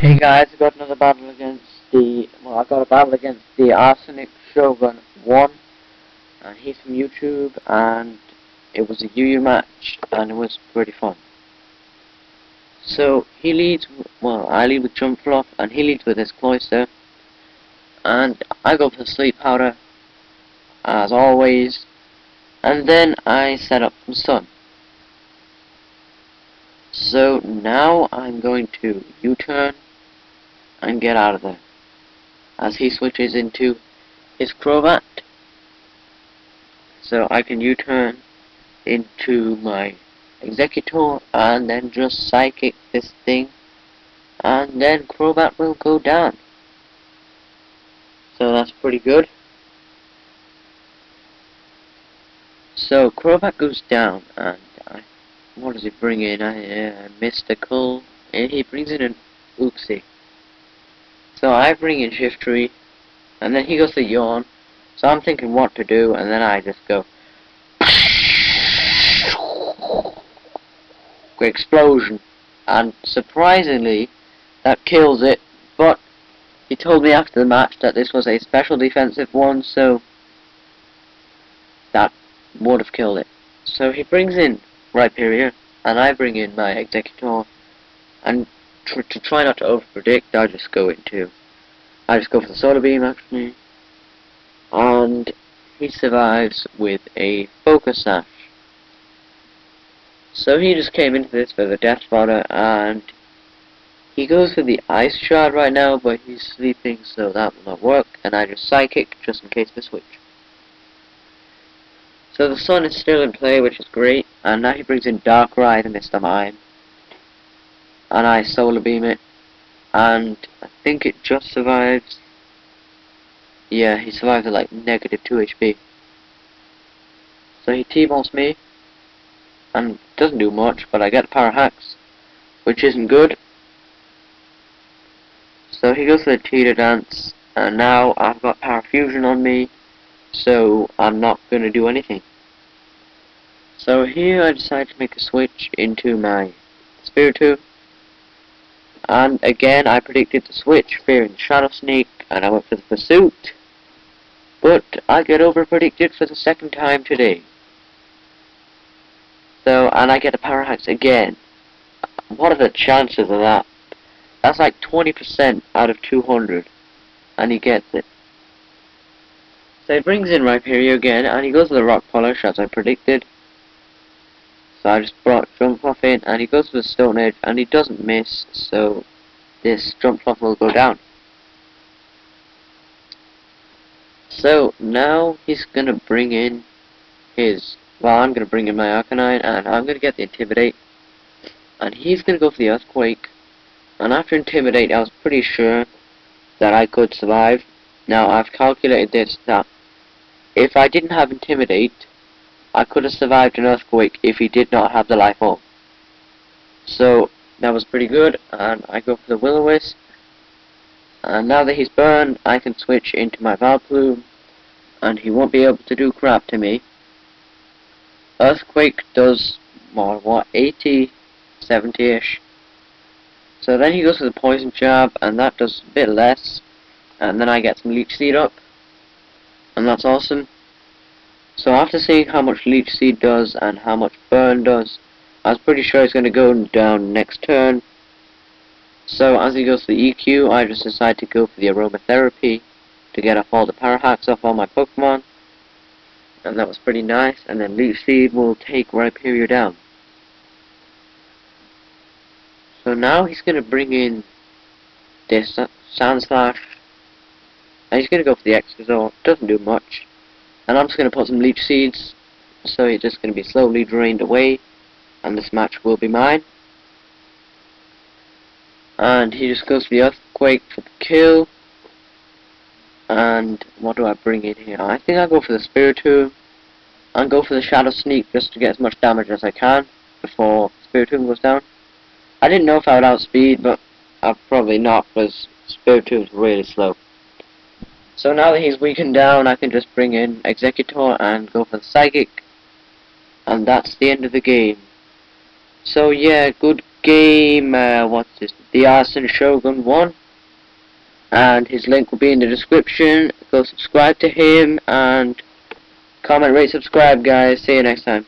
Hey guys, I got another battle against I got a battle against the TheArsenicShogun 1, and he's from YouTube, and it was a UU match, and it was pretty fun. So, he leads, I lead with Jump Flop, and he leads with his Cloister, and I go for the Sleep Powder, as always, and then I set up some Sun. So, now I'm going to U-turn and get out of there, as he switches into his Crobat. So I can U-turn into my Executor and then just Psychic this thing, and then Crobat will go down. So that's pretty good. So Crobat goes down, and what does he bring in? Mystical, and he brings in an Uxie. So I bring in Shiftry, and then he goes to Yawn. So I'm thinking what to do, and then I just go explosion, and surprisingly that kills it. But he told me after the match that this was a special defensive one, so that would have killed it. So he brings in Rhyperior, and I bring in my Executor, and to try not to overpredict, I just go for the Solar Beam actually, and he survives with a Focus Sash. So he just came into this for the Death Spotter, and he goes for the Ice Shard right now, but he's sleeping, so that will not work, and I just Psychic just in case of a switch. So the Sun is still in play, which is great, and now he brings in Darkrai and Mr. Mime, and I Solar Beam it, and I think it just survives. Yeah, he survives at like -2 HP. So he T-balls me, and doesn't do much, but I get the Power Hacks, which isn't good. So he goes for the Cheetah Dance, and now I've got Power Fusion on me, so I'm not going to do anything. So here I decide to make a switch into my Spiritomb, and again I predicted the switch, fearing Shadow Sneak, and I went for the Pursuit, but I get over predicted for the second time today. So, and I get a Power Hacks again. What are the chances of that? That's like 20% out of 200, and he gets it. So he brings in Rhyperior again, and he goes for the Rock Polish as I predicted. So I just brought Jump Off in, and he goes for the Stone Edge, and he doesn't miss, so this Jump Off will go down. So now he's gonna bring in his, I'm gonna bring in my Arcanine, and I'm gonna get the Intimidate, and he's gonna go for the Earthquake. And after Intimidate, I was pretty sure that I could survive. Now I've calculated this, that if I didn't have Intimidate, I could have survived an Earthquake if he did not have the Life Orb. So that was pretty good, and I go for the Will-O-Wisp. And now that he's burned, I can switch into my Vileplume, and he won't be able to do crap to me. Earthquake does more, what, 80, 70-ish. So then he goes for the Poison Jab, and that does a bit less. And then I get some Leech Seed up, and that's awesome. So after seeing how much Leech Seed does and how much Burn does, I was pretty sure he's going to go down next turn. So as he goes to the EQ, I just decide to go for the Aromatherapy to get off all the Power Hacks off all my Pokemon. And that was pretty nice, and then Leech Seed will take Rhyperior down. So now he's going to bring in this Sand Slash, and he's going to go for the Exeggutor, doesn't do much. And I'm just going to put some Leech Seeds, so he's just going to be slowly drained away, and this match will be mine. And he just goes for the Earthquake for the kill. And what do I bring in here? I think I'll go for the Spiritomb, and go for the Shadow Sneak just to get as much damage as I can before Spiritomb goes down. I didn't know if I would outspeed, but I'll probably not, because Spiritomb's really slow. So now that he's weakened down, I can just bring in Executor and go for the Psychic, and that's the end of the game. So yeah, good game, what's this, TheArsenicShogun 1, and his link will be in the description. Go subscribe to him, and comment, rate, subscribe, guys. See you next time.